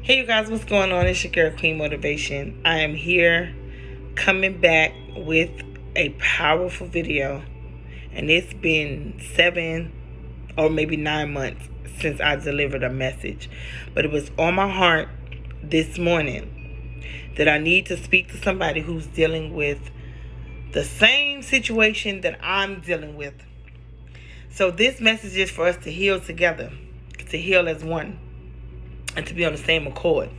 Hey you guys, what's going on? It's your girl Queen Motivation. I am here coming back with a powerful video, and it's been 7 or maybe 9 months since I delivered a message, but it was on my heart this morning that I need to speak to somebody who's dealing with the same situation that I'm dealing with. So this message is for us to heal together, to heal as one, and to be on the same accord.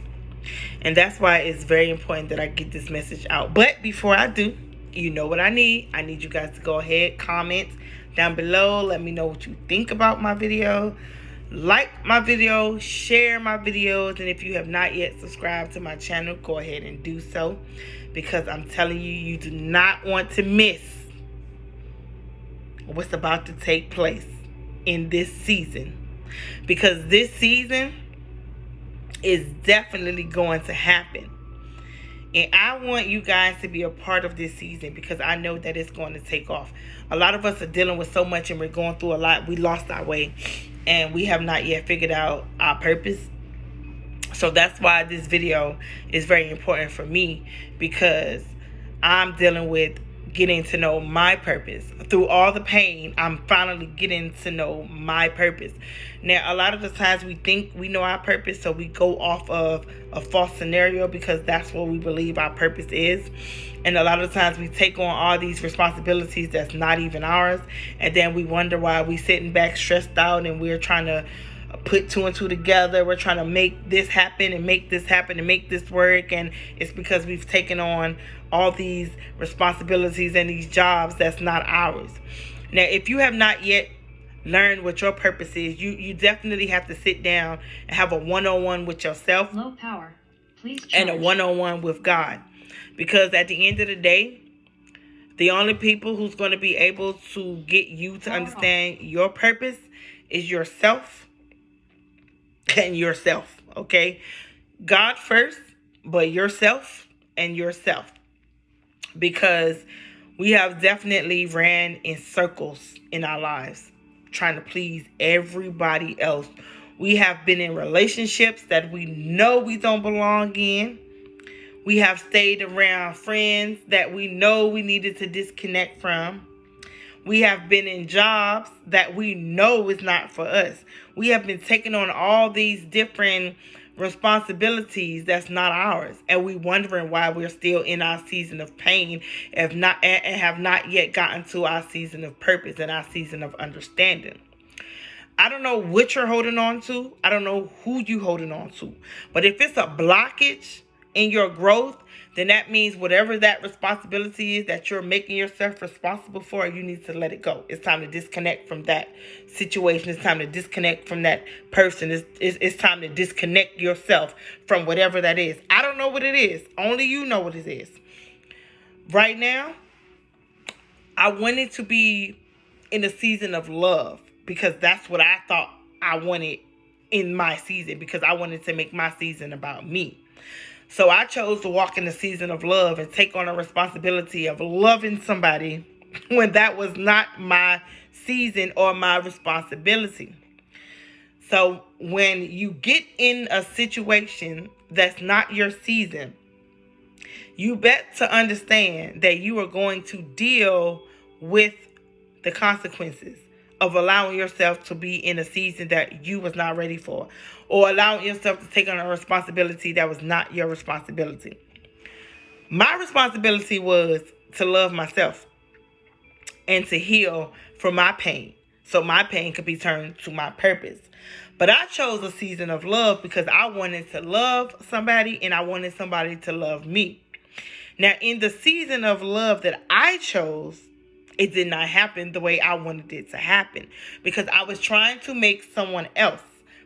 And that's why it's very important that I get this message out. But before I do, you know what I need. I need you guys to go ahead, comment down below. Let me know what you think about my video. Like my video, share my videos. And if you have not yet subscribed to my channel, go ahead and do so. Because I'm telling you, you do not want to miss what's about to take place in this season. Because this season is definitely going to happen. And I want you guys to be a part of this season because I know that it's going to take off. A lot of us are dealing with so much and we're going through a lot. We lost our way and we have not yet figured out our purpose. So that's why this video is very important for me, because I'm dealing with getting to know my purpose. Through all the pain, I'm finally getting to know my purpose. Now, a lot of the times we think we know our purpose, so we go off of a false scenario because that's what we believe our purpose is. And a lot of times we take on all these responsibilities that's not even ours, and then we wonder why we sitting back stressed out and we're trying to put two and two together. We're trying to make this happen and make this happen and make this work, and it's because we've taken on all these responsibilities and these jobs that's not ours. Now, if you have not yet learned what your purpose is, you definitely have to sit down and have a one-on-one with yourself. Low power. Please charge. And a one-on-one with God. Because at the end of the day, the only people who's going to be able to get you to understand your purpose is yourself and yourself, okay? God first, but yourself and yourself. Because we have definitely ran in circles in our lives, trying to please everybody else. We have been in relationships that we know we don't belong in. We have stayed around friends that we know we needed to disconnect from. We have been in jobs that we know is not for us. We have been taking on all these different responsibilities that's not ours, and we wondering why we're still in our season of pain, if not, and have not yet gotten to our season of purpose and our season of understanding. I don't know what you're holding on to. I don't know who you holding on to. But if it's a blockage in your growth, then that means whatever that responsibility is that you're making yourself responsible for, you need to let it go. It's time to disconnect from that situation. It's time to disconnect from that person. It's time to disconnect yourself from whatever that is. I don't know what it is. Only you know what it is. Right now, I wanted to be in a season of love because that's what I thought I wanted in my season, because I wanted to make my season about me. So I chose to walk in the season of love and take on a responsibility of loving somebody when that was not my season or my responsibility. So when you get in a situation that's not your season, you bet to understand that you are going to deal with the consequences of allowing yourself to be in a season that you was not ready for, or allowing yourself to take on a responsibility that was not your responsibility. My responsibility was to love myself and to heal from my pain, so my pain could be turned to my purpose. But I chose a season of love because I wanted to love somebody and I wanted somebody to love me. Now, in the season of love that I chose, it did not happen the way I wanted it to happen, because I was trying to make someone else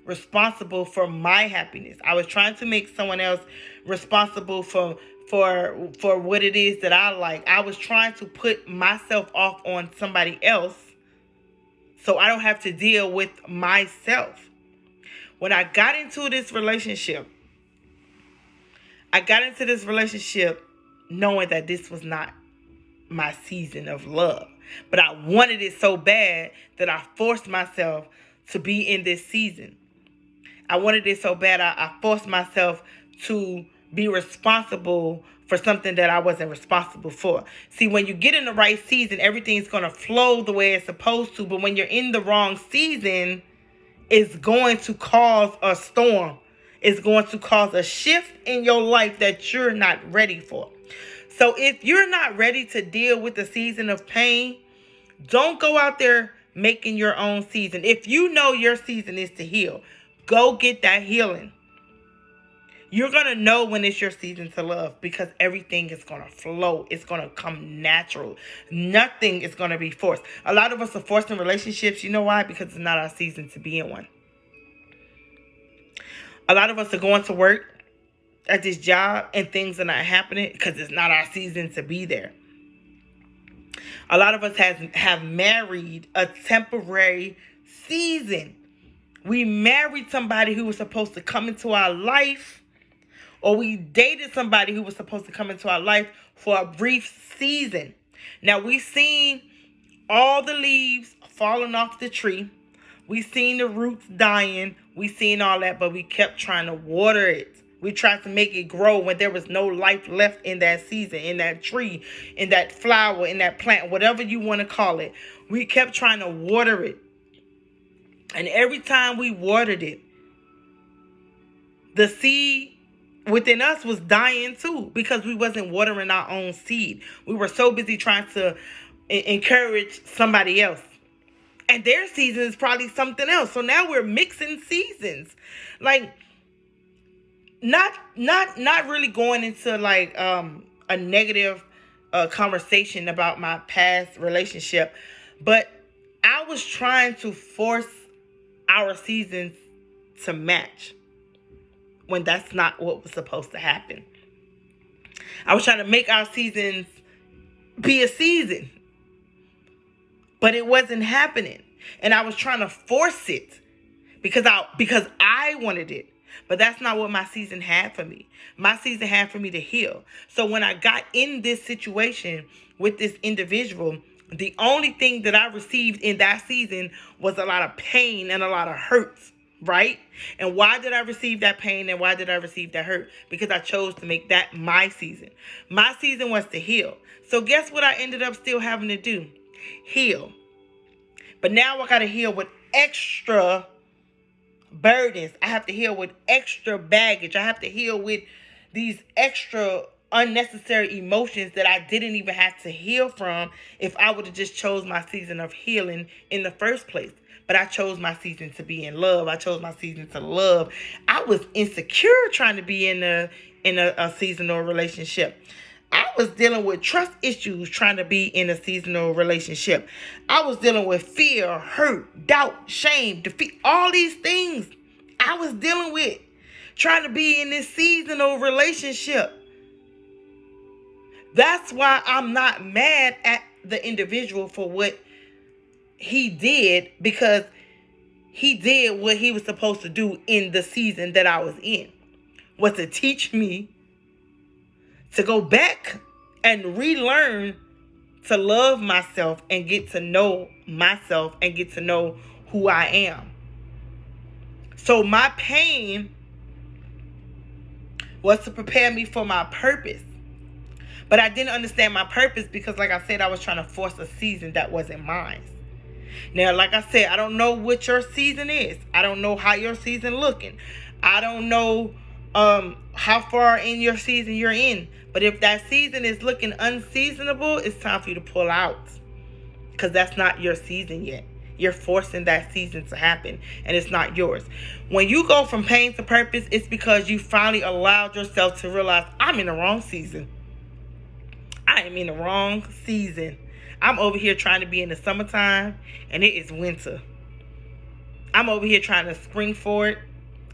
responsible for my happiness. I was trying to make someone else responsible for what it is that I like. I was trying to put myself off on somebody else so I don't have to deal with myself. When I got into this relationship, knowing that this was not my season of love. But I wanted it so bad that I forced myself to be in this season. I wanted it so bad, I forced myself to be responsible for something that I wasn't responsible for. See, when you get in the right season, everything's going to flow the way it's supposed to. But when you're in the wrong season, it's going to cause a storm. It's going to cause a shift in your life that you're not ready for. So if you're not ready to deal with the season of pain, don't go out there making your own season. If you know your season is to heal, go get that healing. You're going to know when it's your season to love, because everything is going to flow. It's going to come natural. Nothing is going to be forced. A lot of us are forced in relationships. You know why? Because it's not our season to be in one. A lot of us are going to work at this job and things are not happening because it's not our season to be there. A lot of us have married a temporary season. We married somebody who was supposed to come into our life, or we dated somebody who was supposed to come into our life for a brief season. Now, we've seen all the leaves falling off the tree. We've seen the roots dying. We've seen all that, but we kept trying to water it. We tried to make it grow when there was no life left in that season, in that tree, in that flower, in that plant, whatever you want to call it. We kept trying to water it. And every time we watered it, the seed within us was dying too, because we wasn't watering our own seed. We were so busy trying to encourage somebody else. And their season is probably something else. So now we're mixing seasons. Like, not really going into like a negative conversation about my past relationship, but I was trying to force our seasons to match when that's not what was supposed to happen. I was trying to make our seasons be a season, but it wasn't happening. And I was trying to force it because I wanted it. But that's not what my season had for me. My season had for me to heal. So when I got in this situation with this individual, the only thing that I received in that season was a lot of pain and a lot of hurts, right? And why did I receive that pain and why did I receive that hurt? Because I chose to make that my season. My season was to heal. So guess what I ended up still having to do? Heal. But now I got to heal with extra burdens. I have to heal with extra baggage. I have to heal with these extra unnecessary emotions that I didn't even have to heal from if I would have just chose my season of healing in the first place. But I chose my season to be in love. I chose my season to love. I was insecure trying to be in a seasonal relationship. I was dealing with trust issues trying to be in a seasonal relationship. I was dealing with fear, hurt, doubt, shame, defeat, all these things I was dealing with trying to be in this seasonal relationship. That's why I'm not mad at the individual for what he did, because he did what he was supposed to do in the season that I was in, was to teach me to go back and relearn to love myself and get to know myself and get to know who I am. So my pain was to prepare me for my purpose. But I didn't understand my purpose because, like I said, I was trying to force a season that wasn't mine. Now, like I said, I don't know what your season is. I don't know how your season looking. I don't know how far in your season you're in. But if that season is looking unseasonable, it's time for you to pull out, because that's not your season yet. You're forcing that season to happen, and it's not yours. When you go from pain to purpose, it's because you finally allowed yourself to realize, I'm in the wrong season. I am in the wrong season. I'm over here trying to be in the summertime, and it is winter. I'm over here trying to spring forward,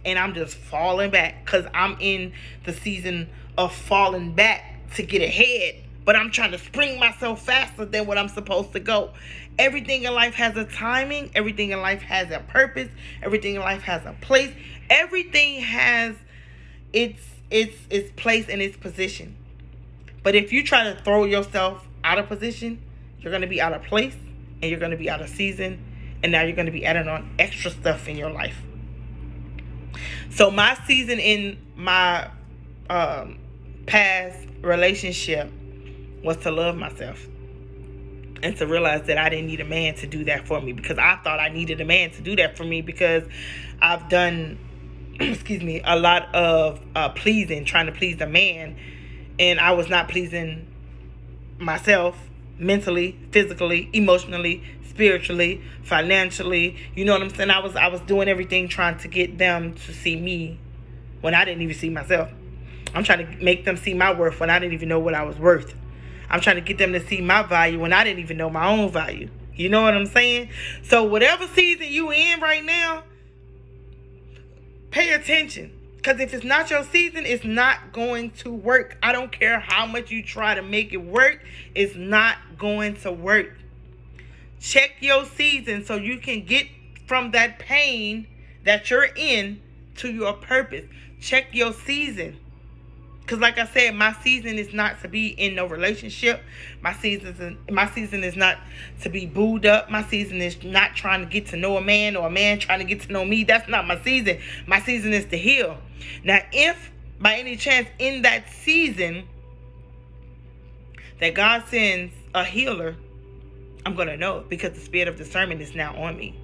and I'm just falling back because I'm in the season of falling back to get ahead. But I'm trying to spring myself faster than what I'm supposed to go. Everything in life has a timing. Everything in life has a purpose. Everything in life has a place. Everything has its place and its position. But if you try to throw yourself out of position, you're going to be out of place and you're going to be out of season. And now you're going to be adding on extra stuff in your life. So my season in my past relationship was to love myself and to realize that I didn't need a man to do that for me, because I thought I needed a man to do that for me, because I've done a lot of pleasing, trying to please a man, and I was not pleasing myself mentally, physically, emotionally, spiritually, financially. You know what I'm saying? I was doing everything trying to get them to see me when I didn't even see myself. I'm trying to make them see my worth when I didn't even know what I was worth. I'm trying to get them to see my value when I didn't even know my own value. You know what I'm saying? So whatever season you in right now, pay attention. Because if it's not your season, it's not going to work. I don't care how much you try to make it work. It's not going to work. Check your season so you can get from that pain that you're in to your purpose. Check your season. Because like I said, my season is not to be in no relationship. My season is not to be booed up. My season is not trying to get to know a man or a man trying to get to know me. That's not my season. My season is to heal. Now, if by any chance in that season that God sends a healer, I'm going to know, because the spirit of discernment is now on me.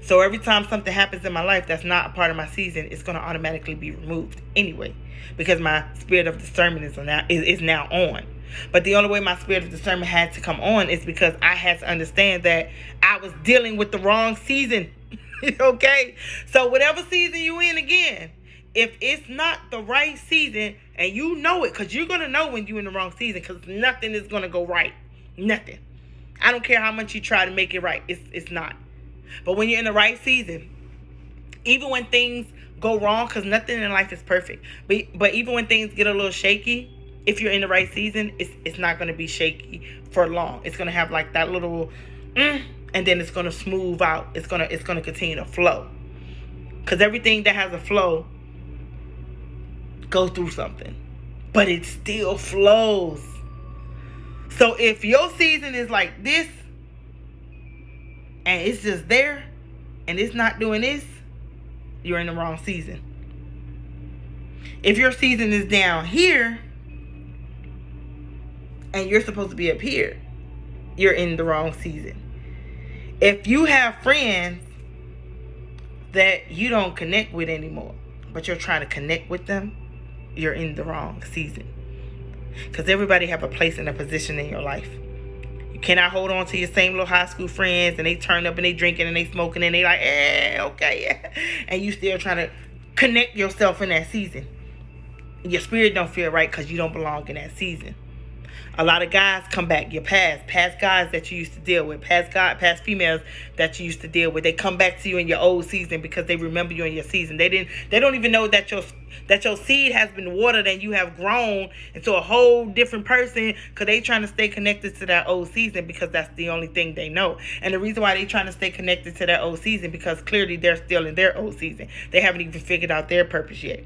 So every time something happens in my life that's not a part of my season, it's going to automatically be removed anyway, because my spirit of discernment is now on. But the only way my spirit of discernment had to come on is because I had to understand that I was dealing with the wrong season. Okay? So whatever season you in, again, if it's not the right season, and you know it, because you're going to know when you're in the wrong season, because nothing is going to go right. Nothing. I don't care how much you try to make it right. It's not. But when you're in the right season, even when things go wrong, because nothing in life is perfect, but even when things get a little shaky, if you're in the right season, it's not going to be shaky for long. It's going to have like that little and then it's going to smooth out. It's going to continue to flow, because everything that has a flow goes through something, but it still flows. So if your season is like this, and it's just there, and it's not doing this, you're in the wrong season. If your season is down here, and you're supposed to be up here, you're in the wrong season. If you have friends that you don't connect with anymore, but you're trying to connect with them, you're in the wrong season. Because everybody have a place and a position in your life. Cannot hold on to your same little high school friends, and they turn up and they drinking and they smoking and they like, okay. And you still trying to connect yourself in that season. Your spirit don't feel right because you don't belong in that season. A lot of guys come back, your past guys that you used to deal with, past females that you used to deal with. They come back to you in your old season because they remember you in your season. They don't even know that your seed has been watered and you have grown into a whole different person, because they trying to stay connected to that old season because that's the only thing they know. And the reason why they trying to stay connected to that old season, because clearly they're still in their old season. They haven't even figured out their purpose yet.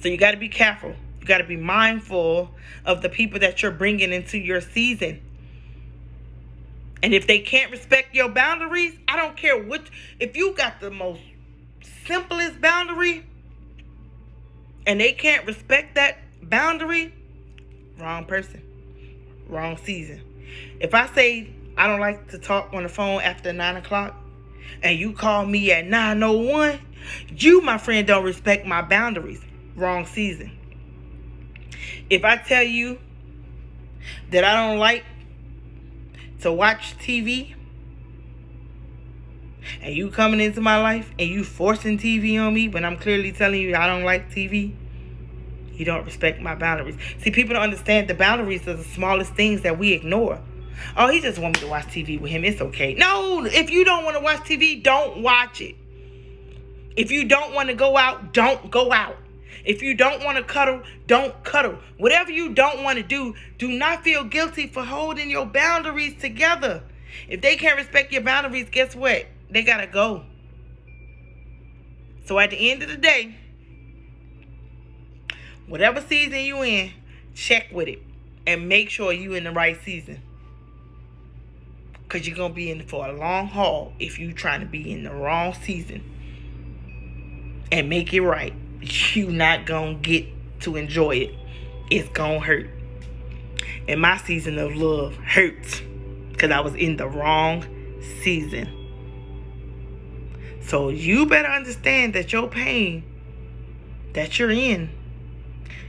So you got to be careful. You got to be mindful of the people that you're bringing into your season. And if they can't respect your boundaries, I don't care if you got the most simplest boundary and they can't respect that boundary, wrong person, wrong season. If I say I don't like to talk on the phone after 9 o'clock and you call me at 9:01, you, my friend, don't respect my boundaries, wrong season. If I tell you that I don't like to watch TV, and you coming into my life and you forcing TV on me when I'm clearly telling you I don't like TV, you don't respect my boundaries. See, people don't understand the boundaries are the smallest things that we ignore. Oh, he just want me to watch TV with him. It's okay. No, if you don't want to watch TV, don't watch it. If you don't want to go out, don't go out. If you don't want to cuddle, don't cuddle. Whatever you don't want to do not feel guilty for holding your boundaries together. If they can't respect your boundaries, guess what? They got to go. So at the end of the day, whatever season you in, check with it and make sure you in the right season. Because you're going to be in for a long haul if you trying to be in the wrong season. and make it right, you not gonna get to enjoy it. It's gonna hurt. And my season of love hurts because I was in the wrong season. So you better understand that your pain that you're in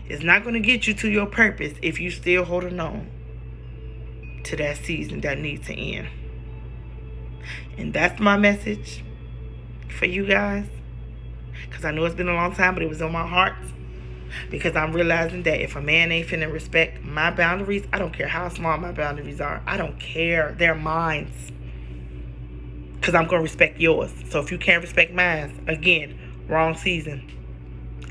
is not going to get you to your purpose if you still holding on to that season that needs to end. And that's my message for you guys. Because I know it's been a long time, but it was on my heart. Because I'm realizing that if a man ain't finna respect my boundaries, I don't care how small my boundaries are. I don't care. They're mine. Because I'm going to respect yours. So if you can't respect mine, again, wrong season.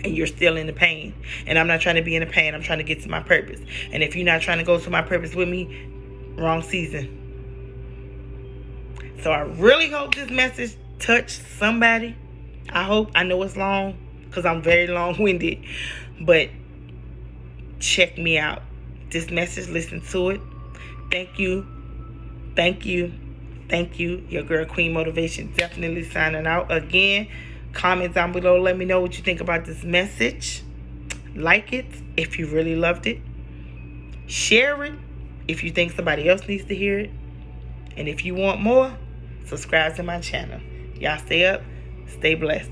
And you're still in the pain. And I'm not trying to be in the pain. I'm trying to get to my purpose. And if you're not trying to go to my purpose with me, wrong season. So I really hope this message touched somebody. I hope. I know it's long because I'm very long-winded. But check me out. This message, listen to it. Thank you. Thank you. Thank you. Your girl Queen Motivation definitely signing out. Again, comment down below. Let me know what you think about this message. Like it if you really loved it. Share it if you think somebody else needs to hear it. And if you want more, subscribe to my channel. Y'all stay up. Stay blessed.